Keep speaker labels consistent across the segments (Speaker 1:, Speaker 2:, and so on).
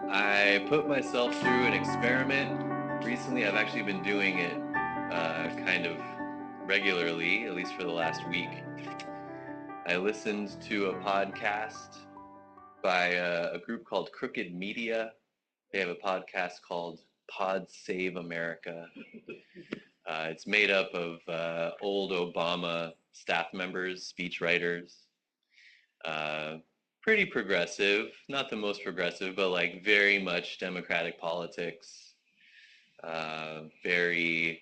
Speaker 1: I put myself through an experiment. Recently, I've actually been doing it kind of regularly, at least for the last week. I listened to a podcast by a group called Crooked Media. They have a podcast called Pod Save America. It's made up of old Obama staff members, speechwriters, uh, pretty progressive, not the most progressive, but like very much democratic politics, very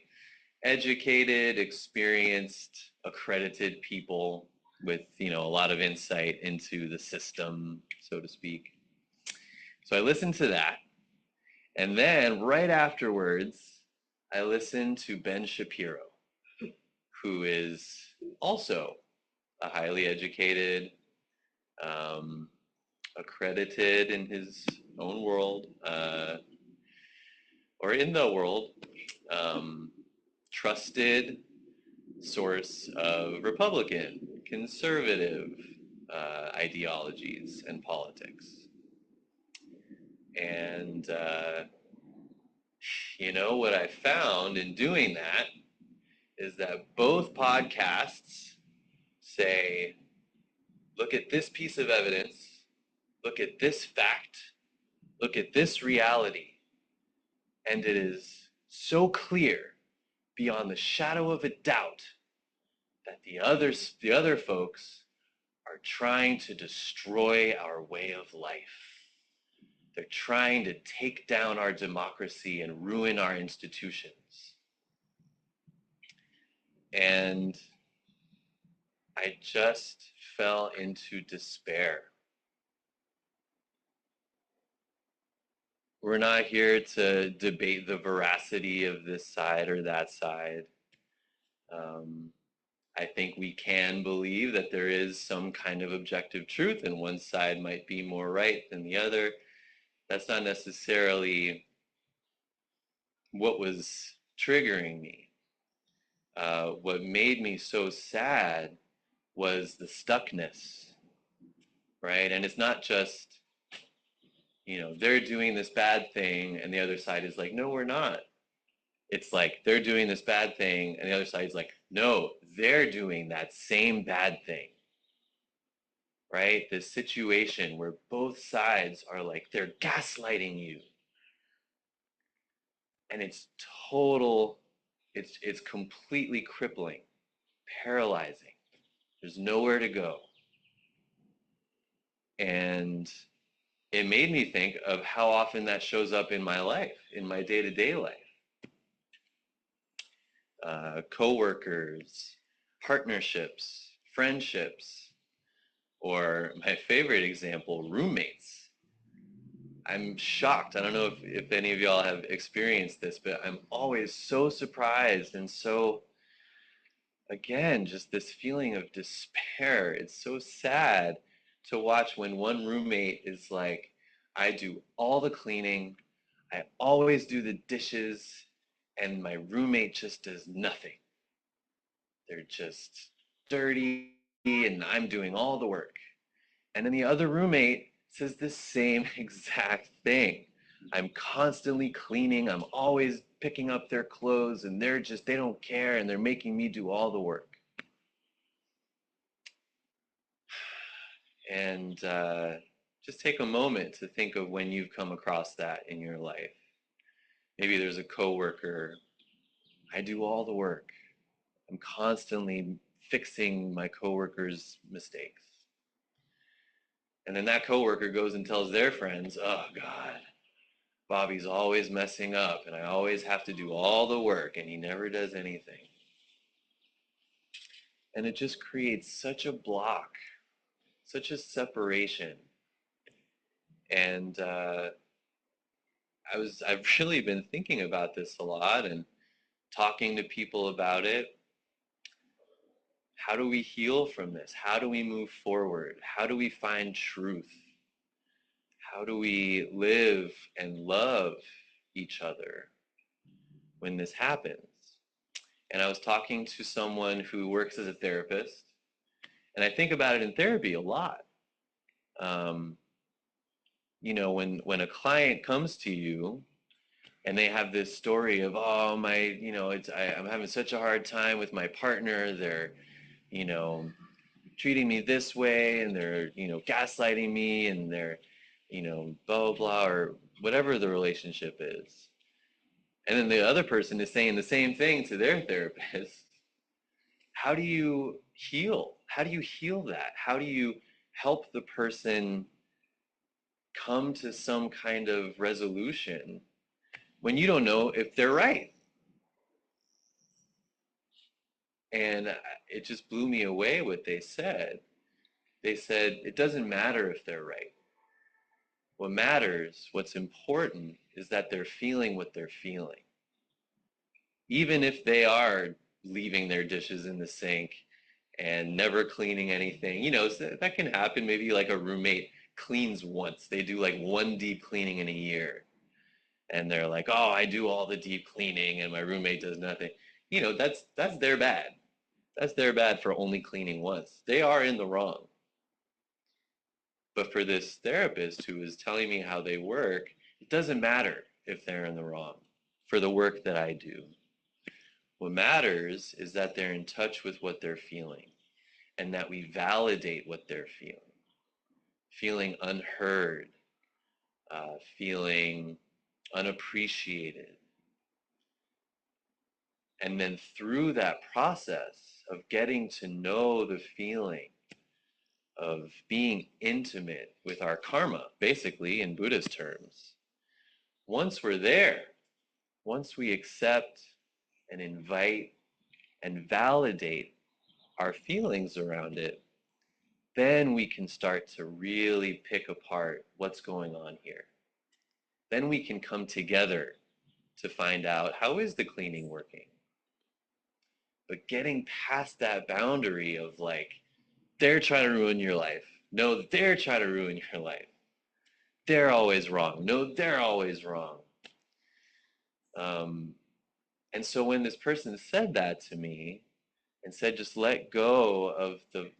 Speaker 1: educated, experienced, accredited people with, a lot of insight into the system, so to speak. So I listened to that. And then right afterwards, I listened to Ben Shapiro, who is also a highly educated, um, accredited in his own world, or in the world, um, trusted source of Republican, conservative ideologies and politics. And, what I found in doing that is that both podcasts say, look at this piece of evidence, look at this fact, look at this reality. And it is so clear beyond the shadow of a doubt that the other folks are trying to destroy our way of life. They're trying to take down our democracy and ruin our institutions. And I just fell into despair. We're not here to debate the veracity of this side or that side. Um, I think we can believe that there is some kind of objective truth, and one side might be more right than the other. That's not necessarily what was triggering me. What made me so sad was the stuckness, right? And it's not just, they're doing this bad thing, and the other side is like, no, we're not. It's like they're doing this bad thing, and the other side is like, no, they're doing that same bad thing. Right? This situation where both sides are like, they're gaslighting you. And it's total, it's completely crippling, paralyzing. There's nowhere to go. And it made me think of how often that shows up in my life, in my day-to-day life. Coworkers, partnerships, friendships, or my favorite example, roommates. I'm shocked. I don't know if any of y'all have experienced this, but I'm always so surprised and so, again, just this feeling of despair. It's so sad to watch when one roommate is like, I do all the cleaning, I always do the dishes, and my roommate just does nothing. They're just dirty, and I'm doing all the work. And then the other roommate says the same exact thing. I'm constantly cleaning. I'm always picking up their clothes, and they don't care, and they're making me do all the work. And just take a moment to think of when you've come across that in your life. Maybe there's a coworker. I do all the work. I'm constantly fixing my coworker's mistakes. And then that coworker goes and tells their friends, oh God, Bobby's always messing up and I always have to do all the work and he never does anything. And it just creates such a block, such a separation. And I've really been thinking about this a lot and talking to people about it. How do we heal from this? How do we move forward? How do we find truth? How do we live and love each other when this happens? And I was talking to someone who works as a therapist, and I think about it in therapy a lot. Um, when a client comes to you and they have this story of, oh, my, I'm having such a hard time with my partner. They're, you know, treating me this way, and they're, gaslighting me, and they're, blah, blah, blah, or whatever the relationship is. And then the other person is saying the same thing to their therapist. How do you heal? How do you heal that? How do you help the person come to some kind of resolution when you don't know if they're right? And it just blew me away what they said. They said, it doesn't matter if they're right. What matters, what's important, is that they're feeling what they're feeling. Even if they are leaving their dishes in the sink and never cleaning anything, so that can happen. Maybe like a roommate cleans once. They do like one deep cleaning in a year. And they're like, oh, I do all the deep cleaning and my roommate does nothing. That's their bad. That's their bad for only cleaning once. They are in the wrong. But for this therapist who is telling me how they work, it doesn't matter if they're in the wrong for the work that I do. What matters is that they're in touch with what they're feeling and that we validate what they're feeling. Feeling unheard, feeling unappreciated. And then through that process of getting to know the feeling of being intimate with our karma, basically in Buddhist terms, once we're there, once we accept and invite and validate our feelings around it, then we can start to really pick apart what's going on here. Then we can come together to find out, how is the cleaning working? But getting past that boundary of like, they're trying to ruin your life. No, they're trying to ruin your life. They're always wrong. No, they're always wrong. Um, and so when this person said that to me and said, just let go of the,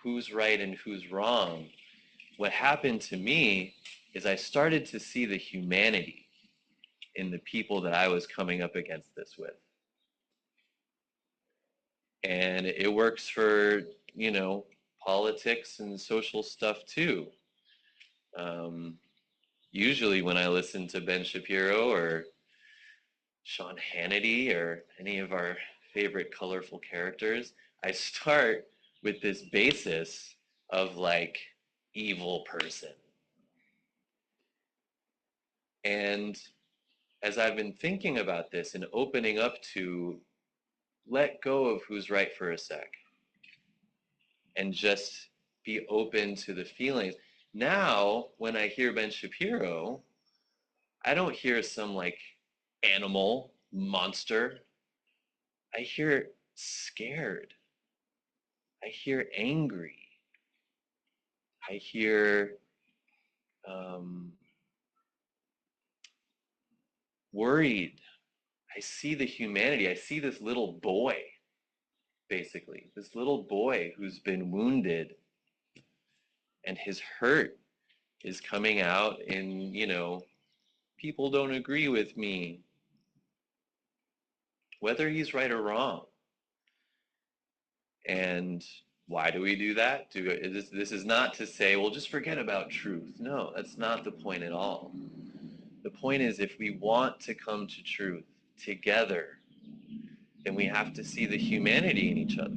Speaker 1: who's right and who's wrong, what happened to me is I started to see the humanity in the people that I was coming up against this with. And it works for, politics and social stuff too. Um, Usually when I listen to Ben Shapiro or Sean Hannity or any of our favorite colorful characters, I start with this basis of like evil person. And as I've been thinking about this and opening up to let go of who's right for a sec and just be open to the feelings. Now, when I hear Ben Shapiro, I don't hear some like animal monster. I hear scared. I hear angry. I hear um, worried. I see the humanity. I see this little boy, basically, this little boy who's been wounded, and his hurt is coming out in, people don't agree with me, whether he's right or wrong. And why do we do that? This is not to say, well, just forget about truth. No, that's not the point at all. The point is, if we want to come to truth together, then we have to see the humanity in each other.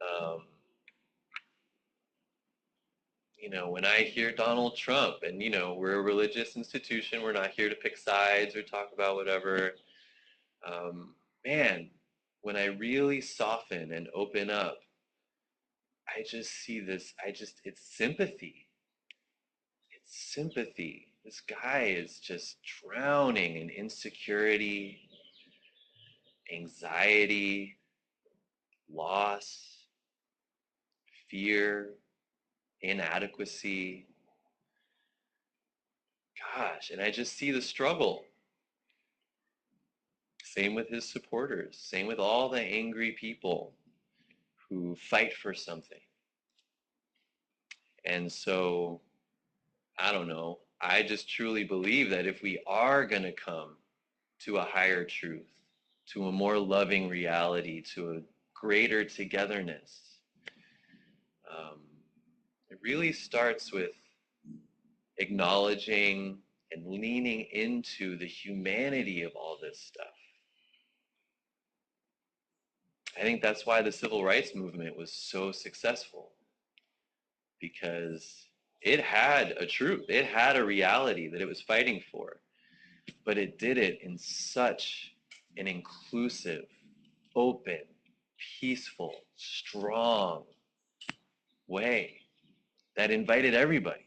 Speaker 1: Um, when I hear Donald Trump, and, we're a religious institution, we're not here to pick sides or talk about whatever. Man, when I really soften and open up, I just see this, it's sympathy. It's sympathy. This guy is just drowning in insecurity, anxiety, loss, fear, inadequacy. Gosh, and I just see the struggle. Same with his supporters, same with all the angry people who fight for something. And so, I don't know. I just truly believe that if we are going to come to a higher truth, to a more loving reality, to a greater togetherness, um, it really starts with acknowledging and leaning into the humanity of all this stuff. I think that's why the civil rights movement was so successful, because it had a truth, it had a reality that it was fighting for, but it did it in such an inclusive, open, peaceful, strong way that invited everybody.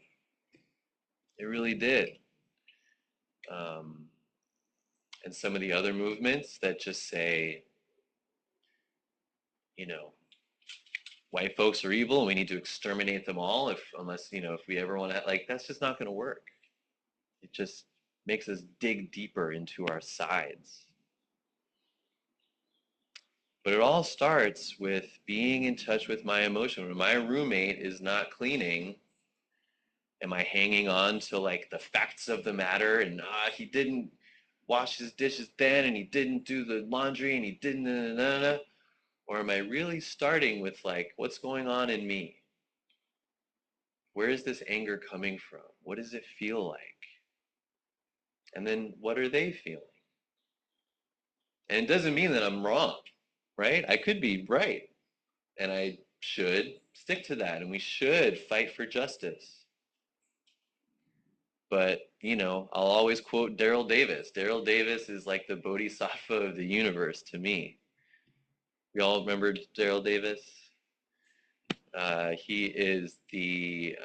Speaker 1: It really did. Um, and some of the other movements that just say, you know, white folks are evil and we need to exterminate them all if we ever want to, like, that's just not going to work. It just makes us dig deeper into our sides. But it all starts with being in touch with my emotion. When my roommate is not cleaning, am I hanging on to like the facts of the matter and he didn't wash his dishes then and he didn't do the laundry and he didn't or am I really starting with like what's going on in me? Where is this anger coming from? What does it feel like? And then what are they feeling? And it doesn't mean that I'm wrong, right? I could be right, and I should stick to that, and we should fight for justice. But, I'll always quote Daryl Davis. Daryl Davis is like the bodhisattva of the universe to me. You all remember Daryl Davis? He is the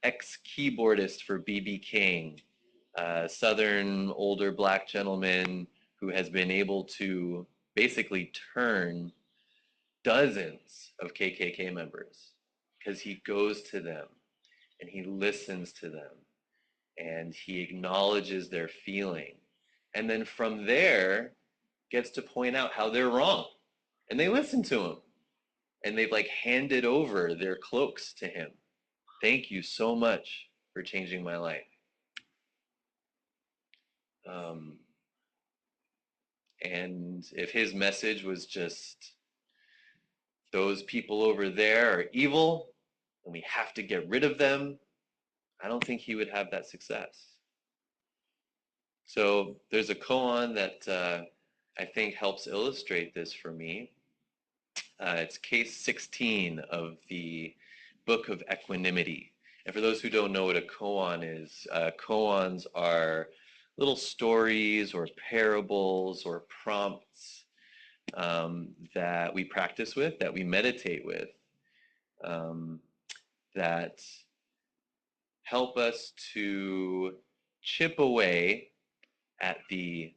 Speaker 1: ex-keyboardist for B.B. King, Southern older black gentleman who has been able to basically turn dozens of KKK members because he goes to them and he listens to them and he acknowledges their feeling. And then from there gets to point out how they're wrong. And they listen to him and they've like handed over their cloaks to him. Thank you so much for changing my life. Um, and if his message was just those people over there are evil and we have to get rid of them, I don't think he would have that success. So there's a koan that I think helps illustrate this for me. It's case 16 of the Book of Equanimity. And for those who don't know what a koan is, koans are little stories or parables or prompts that we practice with, that we meditate with, um, that help us to chip away at the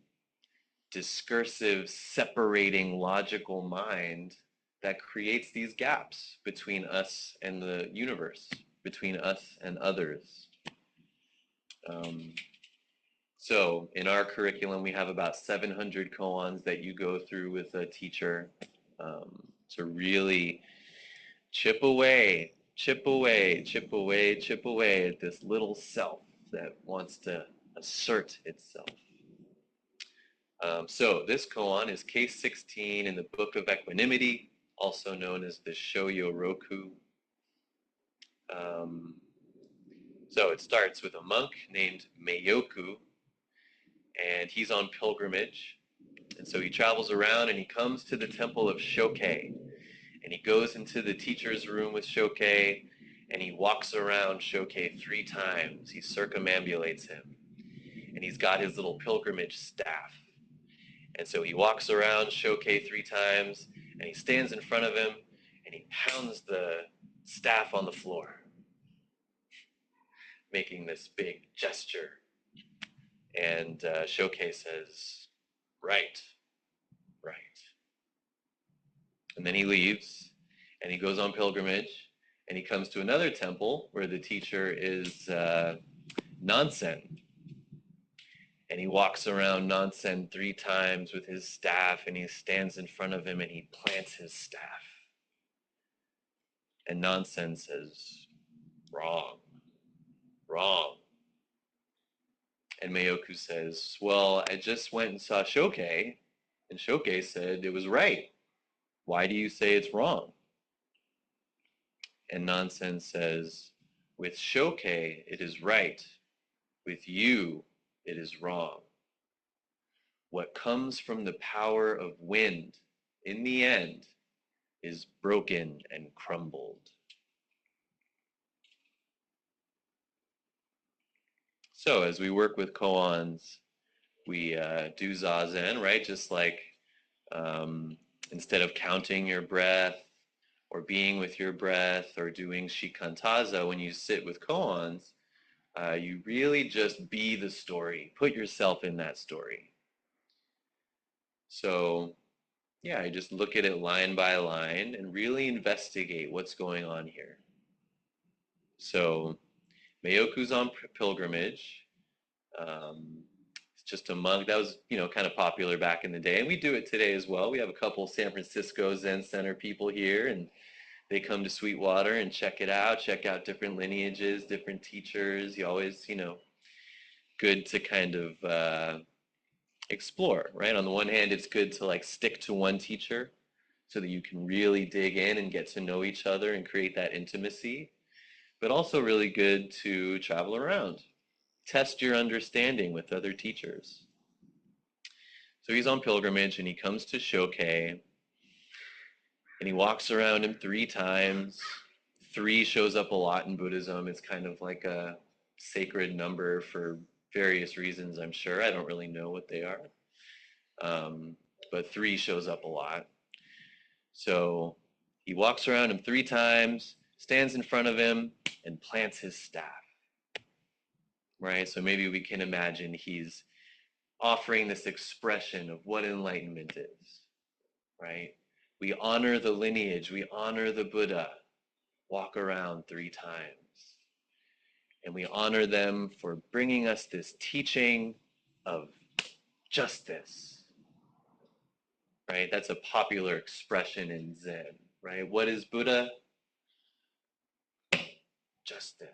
Speaker 1: discursive, separating, logical mind that creates these gaps between us and the universe, between us and others. Um, so in our curriculum, we have about 700 koans that you go through with a teacher to really chip away, chip away, chip away, chip away at this little self that wants to assert itself. So this koan is case 16 in the Book of Equanimity, also known as the Shoyo Roku. Um, so it starts with a monk named Meioku, and he's on pilgrimage. And so he travels around and he comes to the temple of Shokei. And he goes into the teacher's room with Shokei, and he walks around Shokei 3 times. He circumambulates him. And he's got his little pilgrimage staff. And so he walks around Shokei 3 times, and he stands in front of him, and he pounds the staff on the floor, making this big gesture. And Shokei says, right, right. And then he leaves, and he goes on pilgrimage, and he comes to another temple where the teacher is Nansen. And he walks around Nansen 3 times with his staff, and he stands in front of him, and he plants his staff. And Nansen says, wrong, wrong. And Mayoku says, well, I just went and saw Shoke, and Shoke said it was right. Why do you say it's wrong? And Nansen says, with Shoke, it is right. With you, it is wrong. What comes from the power of wind, in the end, is broken and crumbled. So as we work with koans, we do zazen, right? Just like instead of counting your breath or being with your breath or doing shikantaza, when you sit with koans, you really just be the story. Put yourself in that story. So yeah, I just look at it line by line and really investigate what's going on here. So Mayoku's on pilgrimage. It's just a monk that was, kind of popular back in the day, and we do it today as well. We have a couple San Francisco Zen Center people here, and they come to Sweetwater and check it out, check out different lineages, different teachers. You always, good to kind of explore, right? On the one hand, it's good to like stick to one teacher so that you can really dig in and get to know each other and create that intimacy, but also really good to travel around, test your understanding with other teachers. So he's on pilgrimage and he comes to Shoke and he walks around him 3 times. 3 shows up a lot in Buddhism. It's kind of like a sacred number for various reasons, I'm sure. I don't really know what they are. But 3 shows up a lot. So he walks around him 3 times, stands in front of him, and plants his staff. Right? So maybe we can imagine he's offering this expression of what enlightenment is. Right? We honor the lineage, we honor the Buddha. Walk around 3 times. And we honor them for bringing us this teaching of just this. Right? That's a popular expression in Zen. Right? What is Buddha? Just this.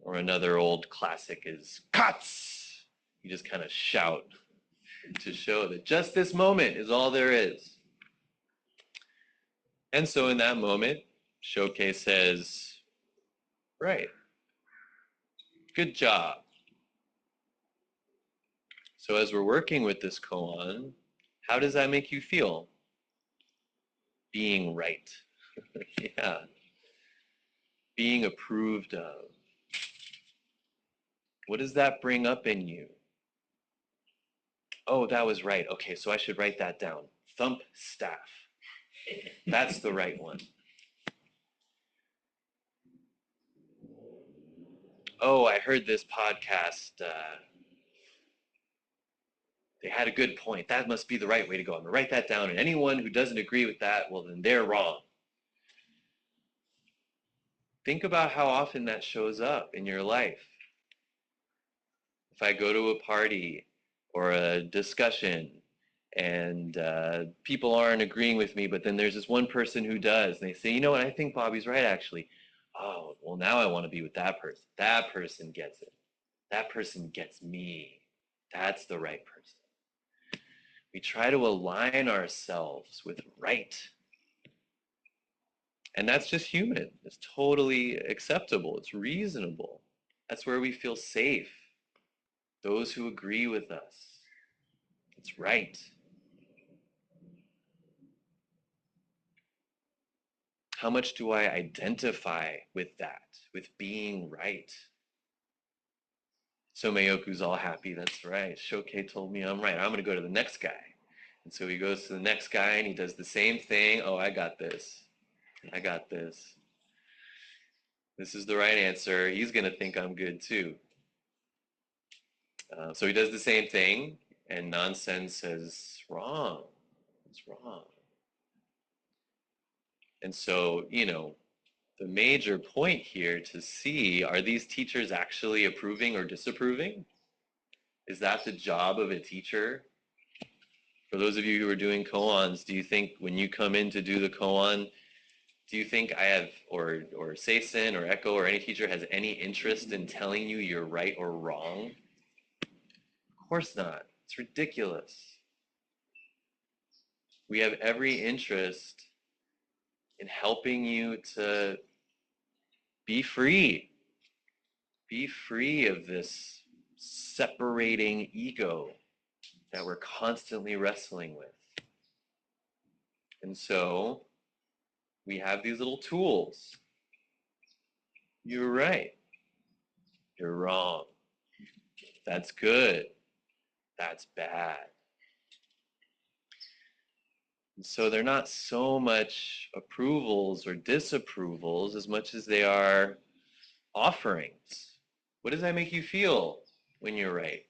Speaker 1: Or another old classic is Katz. You just kind of shout to show that just this moment is all there is. And so in that moment, Shoke says, right, good job. So as we're working with this koan, how does that make you feel? Being right. Yeah. Being approved of. What does that bring up in you? Oh, that was right. Okay, so I should write that down. Thump staff. That's the right one. Oh, I heard this podcast. They had a good point. That must be the right way to go. I'm going to write that down. And anyone who doesn't agree with that, well, then they're wrong. Think about how often that shows up in your life. If I go to a party or a discussion and people aren't agreeing with me, but then there's this one person who does, and they say, you know what, I think Bobby's right, actually. Oh, well, now I want to be with that person. That person gets it. That person gets me. That's the right person. We try to align ourselves with right. And that's just human. It's totally acceptable. It's reasonable. That's where we feel safe. Those who agree with us. It's right. How much do I identify with that, with being right? So Mayoku's all happy. That's right. Shoke told me I'm right. I'm going to go to the next guy. And so he goes to the next guy and he does the same thing. Oh, I got this. I got this. This is the right answer. He's going to think I'm good too. So he does the same thing, and Nansen says, wrong. It's wrong. And so, the major point here to see, are these teachers actually approving or disapproving? Is that the job of a teacher? For those of you who are doing koans, do you think when you come in to do the koan, Do you think I have, or Seisin or Echo or any teacher has any interest in telling you you're right or wrong? Of course not. It's ridiculous. We have every interest in helping you to be free. Be free of this separating ego that we're constantly wrestling with. And so we have these little tools. You're right. You're wrong. That's good. That's bad. And so they're not so much approvals or disapprovals as much as they are offerings. What does that make you feel when you're right?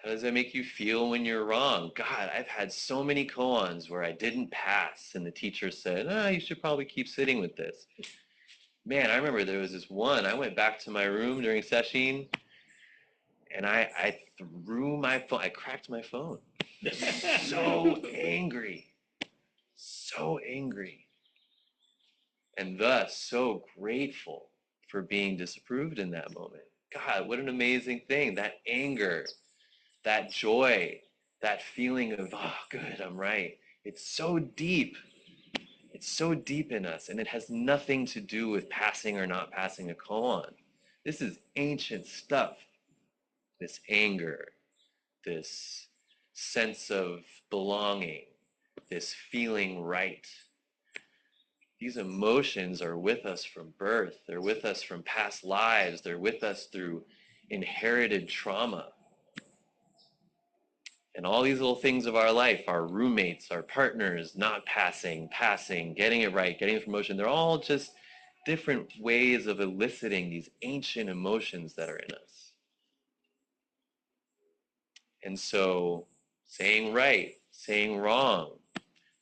Speaker 1: How does that make you feel when you're wrong? God, I've had so many koans where I didn't pass and the teacher said, you should probably keep sitting with this. Man, I remember there was this one, I went back to my room during session and I threw my phone, I cracked my phone. So angry, so angry. And thus so grateful for being disapproved in that moment. God, what an amazing thing. That anger, that joy, that feeling of, oh, good, I'm right. It's so deep. It's so deep in us, and it has nothing to do with passing or not passing a koan. This is ancient stuff. This anger, this sense of belonging, this feeling right. These emotions are with us from birth. They're with us from past lives. They're with us through inherited trauma. And all these little things of our life, our roommates, our partners, not passing, passing, getting it right, getting the promotion, they're all just different ways of eliciting these ancient emotions that are in us. And so saying right, saying wrong,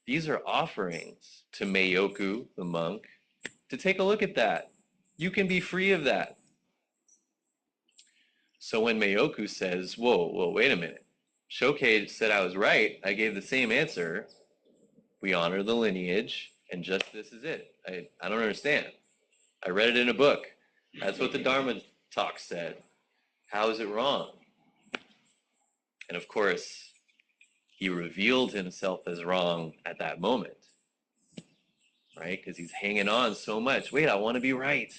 Speaker 1: these are offerings to Meioku, the monk, to take a look at that. You can be free of that. So when Meioku says, whoa, wait a minute. Shokei said I was right. I gave the same answer. We honor the lineage, and just this is it. I don't understand. I read it in a book. That's what the Dharma talk said. How is it wrong? And of course, he revealed himself as wrong at that moment, right? Because he's hanging on so much. Wait, I want to be right.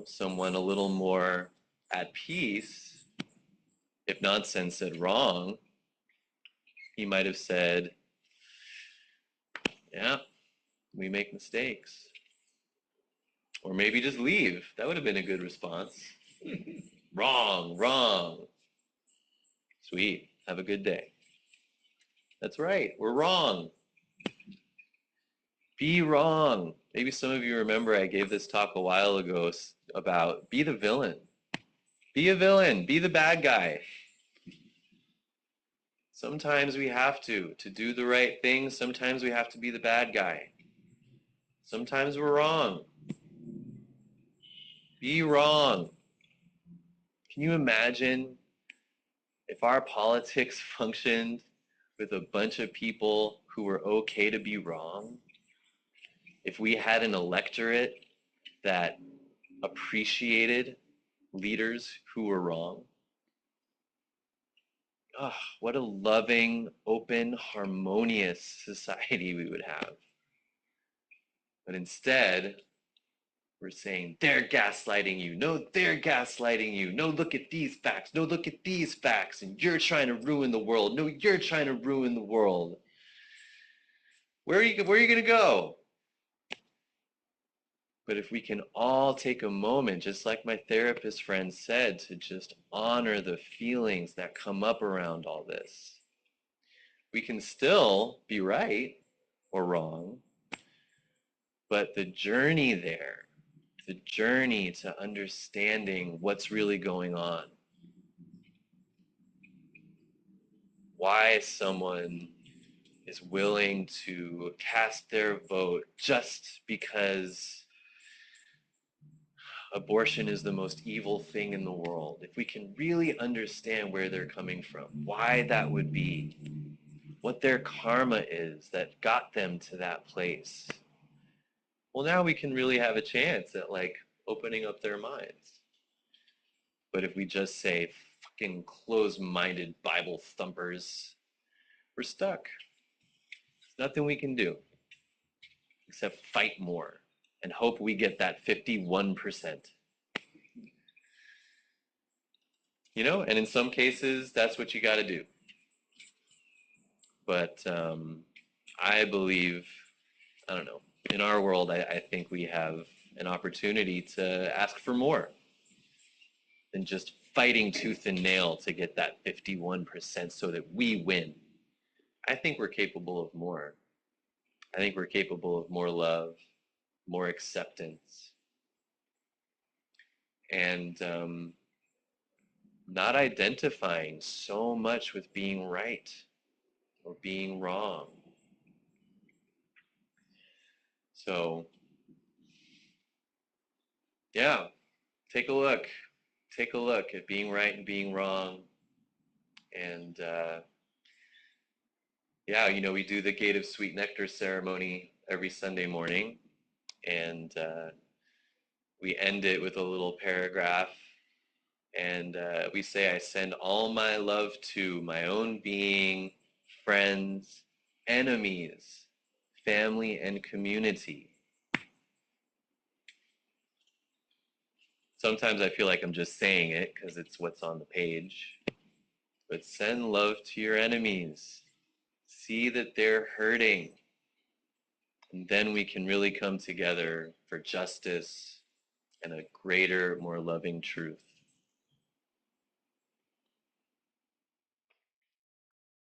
Speaker 1: Someone a little more at peace, if Nansen said wrong, he might have said, yeah, we make mistakes. Or maybe just leave. That would have been a good response. Wrong. Sweet. Have a good day. That's right. We're wrong. Be wrong. Maybe some of you remember I gave this talk a while ago about be the villain. Be a villain. Be the bad guy. Sometimes we have to do the right thing. Sometimes we have to be the bad guy. Sometimes we're wrong. Be wrong. Can you imagine if our politics functioned with a bunch of people who were okay to be wrong? If we had an electorate that appreciated leaders who were wrong? Oh, what a loving, open, harmonious society we would have. But instead, we're saying, they're gaslighting you. No, they're gaslighting you. No, look at these facts. No, look at these facts. And you're trying to ruin the world. No, you're trying to ruin the world. Where are you going to go? But if we can all take a moment, just like my therapist friend said, to just honor the feelings that come up around all this, we can still be right or wrong, but the journey there, the journey to understanding what's really going on, why someone is willing to cast their vote just because abortion is the most evil thing in the world. If we can really understand where they're coming from, why that would be, what their karma is that got them to that place. Well, now we can really have a chance at like opening up their minds. But if we just say fucking closed-minded Bible thumpers, we're stuck. There's nothing we can do except fight more and hope we get that 51%. And in some cases, that's what you got to do. But I believe, I don't know, in our world, I think we have an opportunity to ask for more than just fighting tooth and nail to get that 51% so that we win. I think we're capable of more. I think we're capable of more love, more acceptance, and not identifying so much with being right or being wrong. So, yeah, take a look. Take a look at being right and being wrong. And yeah, we do the Gate of Sweet Nectar ceremony every Sunday morning. And we end it with a little paragraph. And we say, I send all my love to my own being, friends, enemies, family, and community. Sometimes I feel like I'm just saying it because it's what's on the page. But send love to your enemies. See that they're hurting. And then we can really come together for justice and a greater, more loving truth.